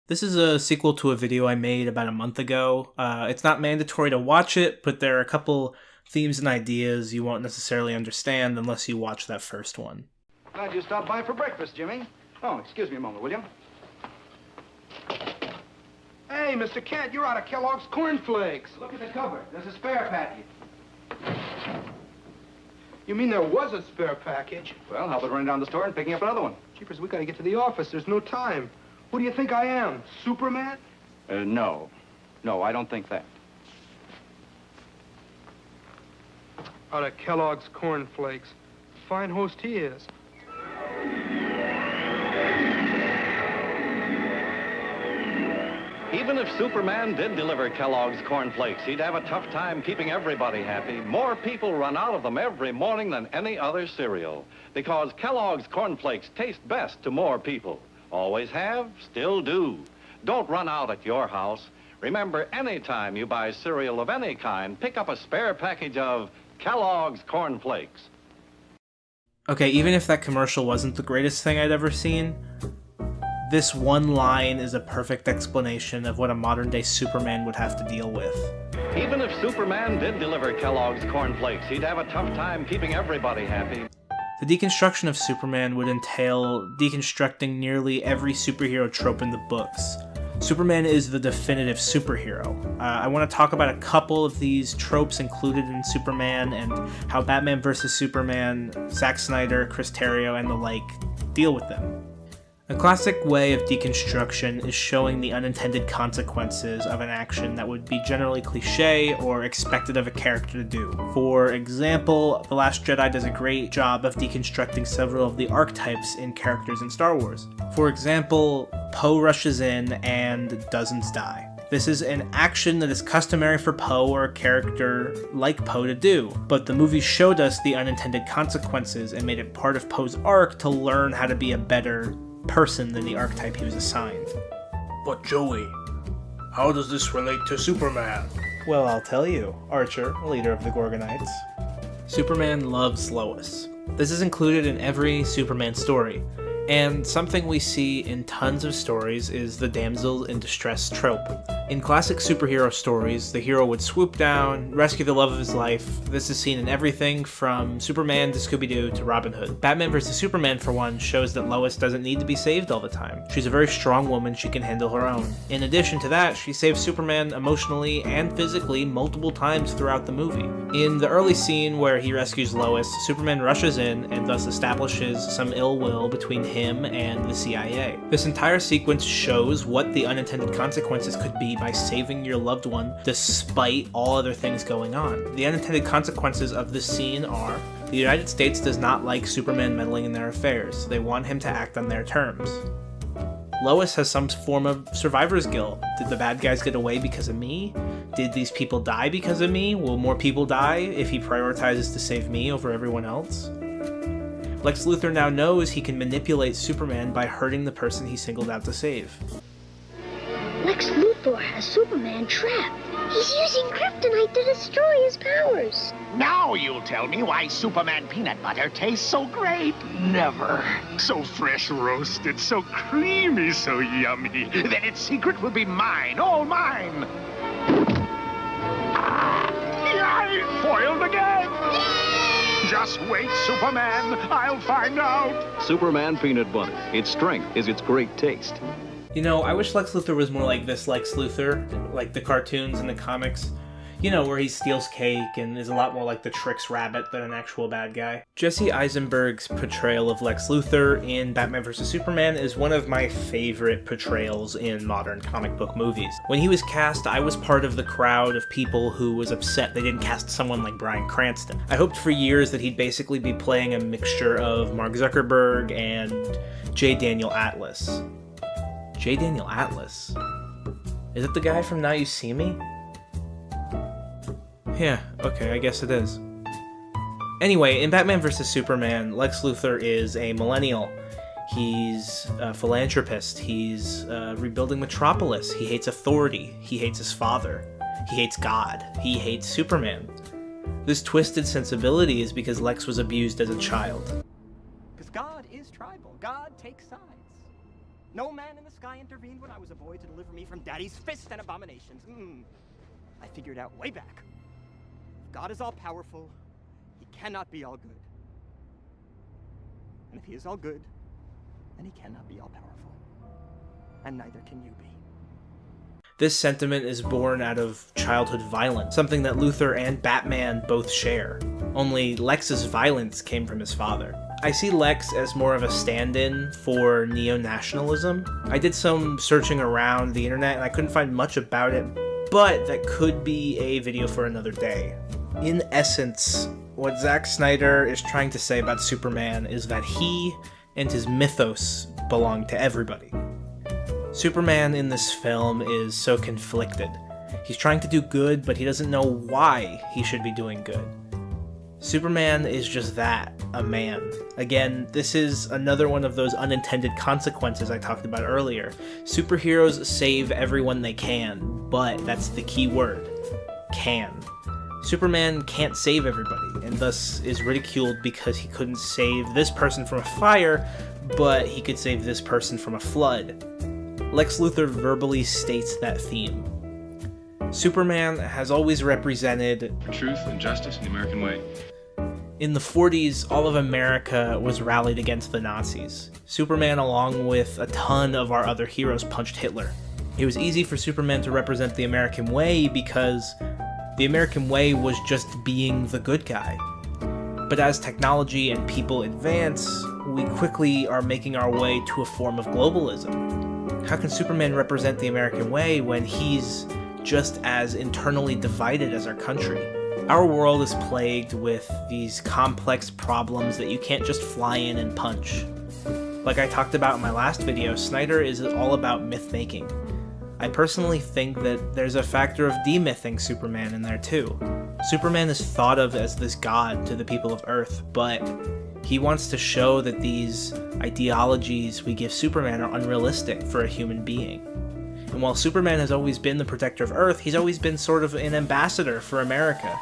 This is a sequel to a video I made about a month ago. It's not mandatory to watch it, but there are a couple themes and ideas you won't necessarily understand unless you watch that first one. Glad you stopped by for breakfast, Jimmy. Oh, excuse me a moment, will you? Hey, Mr. Kent, you're out of Kellogg's cornflakes. Look at the cupboard. There's a spare package. You mean there was a spare package? Well, how about running down the store and picking up another one? Jeepers, we gotta get to the office. There's no time. Who do you think I am, Superman? No. No, I don't think that. Out of Kellogg's cornflakes. Fine host he is. Even if Superman did deliver Kellogg's cornflakes, he'd have a tough time keeping everybody happy. More people run out of them every morning than any other cereal, because Kellogg's cornflakes taste best to more people. Always have, still do. Don't run out at your house. Remember, anytime you buy cereal of any kind, pick up a spare package of Kellogg's cornflakes. Okay, even if that commercial wasn't the greatest thing I'd ever seen, this one line is a perfect explanation of what a modern-day Superman would have to deal with. Even if Superman did deliver Kellogg's cornflakes, he'd have a tough time keeping everybody happy. The deconstruction of Superman would entail deconstructing nearly every superhero trope in the books. Superman is the definitive superhero. I want to talk about a couple of these tropes included in Superman and how Batman vs. Superman, Zack Snyder, Terrio, and the like deal with them. A classic way of deconstruction is showing the unintended consequences of an action that would be generally cliche or expected of a character to do. For example, The Last Jedi does a great job of deconstructing several of the archetypes in characters in Star Wars. For example, Poe rushes in and dozens die. This is an action that is customary for Poe or a character like Poe to do, but the movie showed us the unintended consequences and made it part of Poe's arc to learn how to be a better person than the archetype he was assigned. But Joey, how does this relate to Superman? Well, I'll tell you, Archer, leader of the Gorgonites. Superman loves Lois. This is included in every Superman story, and something we see in tons of stories is the damsel in distress trope. In classic superhero stories, the hero would swoop down, rescue the love of his life. This is seen in everything from Superman to Scooby-Doo to Robin Hood. Batman vs. Superman, for one, shows that Lois doesn't need to be saved all the time. She's a very strong woman, she can handle her own. In addition to that, she saves Superman emotionally and physically multiple times throughout the movie. In the early scene where he rescues Lois, Superman rushes in and thus establishes some ill will between him and the CIA. This entire sequence shows what the unintended consequences could be by saving your loved one despite all other things going on. The unintended consequences of this scene are: the United States does not like Superman meddling in their affairs. They want him to act on their terms. Lois has some form of survivor's guilt. Did the bad guys get away because of me? Did these people die because of me? Will more people die if he prioritizes to save me over everyone else? Lex Luthor now knows he can manipulate Superman by hurting the person he singled out to save. Lex Luthor has Superman trapped. He's using kryptonite to destroy his powers. Now you'll tell me why Superman peanut butter tastes so great. Never. So fresh roasted, so creamy, so yummy. Then its secret will be mine, all mine. Yay! Foiled again! Just wait, Superman. I'll find out. Superman peanut butter. Its strength is its great taste. You know, I wish Lex Luthor was more like this Lex Luthor, like the cartoons and the comics. You know, where he steals cake and is a lot more like the Trix Rabbit than an actual bad guy. Jesse Eisenberg's portrayal of Lex Luthor in Batman vs. Superman is one of my favorite portrayals in modern comic book movies. When he was cast, I was part of the crowd of people who was upset they didn't cast someone like Bryan Cranston. I hoped for years that he'd basically be playing a mixture of Mark Zuckerberg and J. Daniel Atlas. J. Daniel Atlas? Is it the guy from Now You See Me? Yeah, okay, I guess it is. Anyway, in Batman vs. Superman, Lex Luthor is a millennial. He's a philanthropist. He's rebuilding Metropolis. He hates authority. He hates his father. He hates God. He hates Superman. This twisted sensibility is because Lex was abused as a child. Because God is tribal. God takes sides. No man in the sky intervened when I was a boy to deliver me from Daddy's fist and abominations. I figured out way back. If God is all-powerful, he cannot be all good. And if he is all good, then he cannot be all-powerful. And neither can you be. This sentiment is born out of childhood violence, something that Luthor and Batman both share. Only Lex's violence came from his father. I see Lex as more of a stand-in for neo-nationalism. I did some searching around the internet and I couldn't find much about it, but that could be a video for another day. In essence, what Zack Snyder is trying to say about Superman is that he and his mythos belong to everybody. Superman in this film is so conflicted. He's trying to do good, but he doesn't know why he should be doing good. Superman is just that, a man. Again, this is another one of those unintended consequences I talked about earlier. Superheroes save everyone they can, but that's the key word, can. Superman can't save everybody, and thus is ridiculed because he couldn't save this person from a fire, but he could save this person from a flood. Lex Luthor verbally states that theme. Superman has always represented truth and justice in the American way. In the 40s, all of America was rallied against the Nazis. Superman, along with a ton of our other heroes, punched Hitler. It was easy for Superman to represent the American way because the American way was just being the good guy. But as technology and people advance, we quickly are making our way to a form of globalism. How can Superman represent the American way when he's just as internally divided as our country? Our world is plagued with these complex problems that you can't just fly in and punch. Like I talked about in my last video, Snyder is all about myth-making. I personally think that there's a factor of demything Superman in there too. Superman is thought of as this god to the people of Earth, but he wants to show that these ideologies we give Superman are unrealistic for a human being. And while Superman has always been the protector of Earth, he's always been sort of an ambassador for America.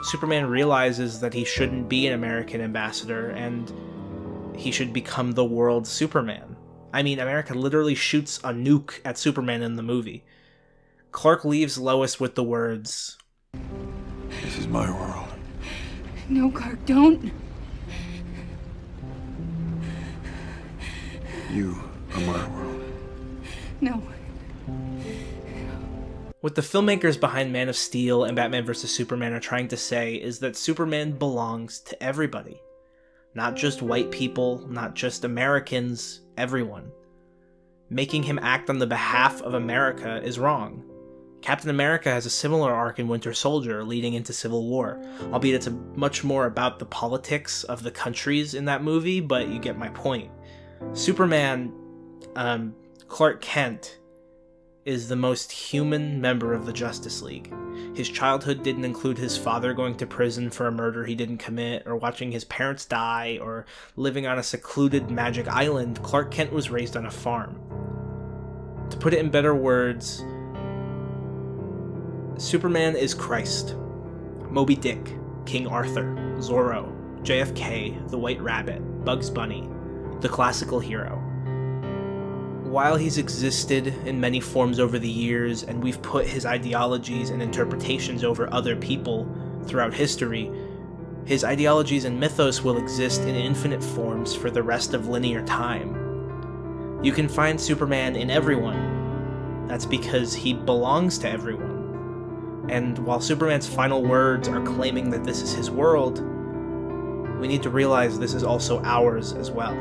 Superman realizes that he shouldn't be an American ambassador, and he should become the world's Superman. I mean, America literally shoots a nuke at Superman in the movie. Clark leaves Lois with the words, "This is my world." No, Clark, don't. You are my world. No. What the filmmakers behind Man of Steel and Batman vs. Superman are trying to say is that Superman belongs to everybody. Not just white people, not just Americans, everyone. Making him act on the behalf of America is wrong. Captain America has a similar arc in Winter Soldier leading into Civil War, albeit it's much more about the politics of the countries in that movie, but you get my point. Superman, Clark Kent, is the most human member of the Justice League. His childhood didn't include his father going to prison for a murder he didn't commit, or watching his parents die, or living on a secluded magic island. Clark Kent was raised on a farm. To put it in better words, Superman is Christ. Moby Dick, King Arthur, Zorro, JFK, the White Rabbit, Bugs Bunny, the classical hero. While he's existed in many forms over the years, and we've put his ideologies and interpretations over other people throughout history, his ideologies and mythos will exist in infinite forms for the rest of linear time. You can find Superman in everyone. That's because he belongs to everyone. And while Superman's final words are claiming that this is his world, we need to realize this is also ours as well.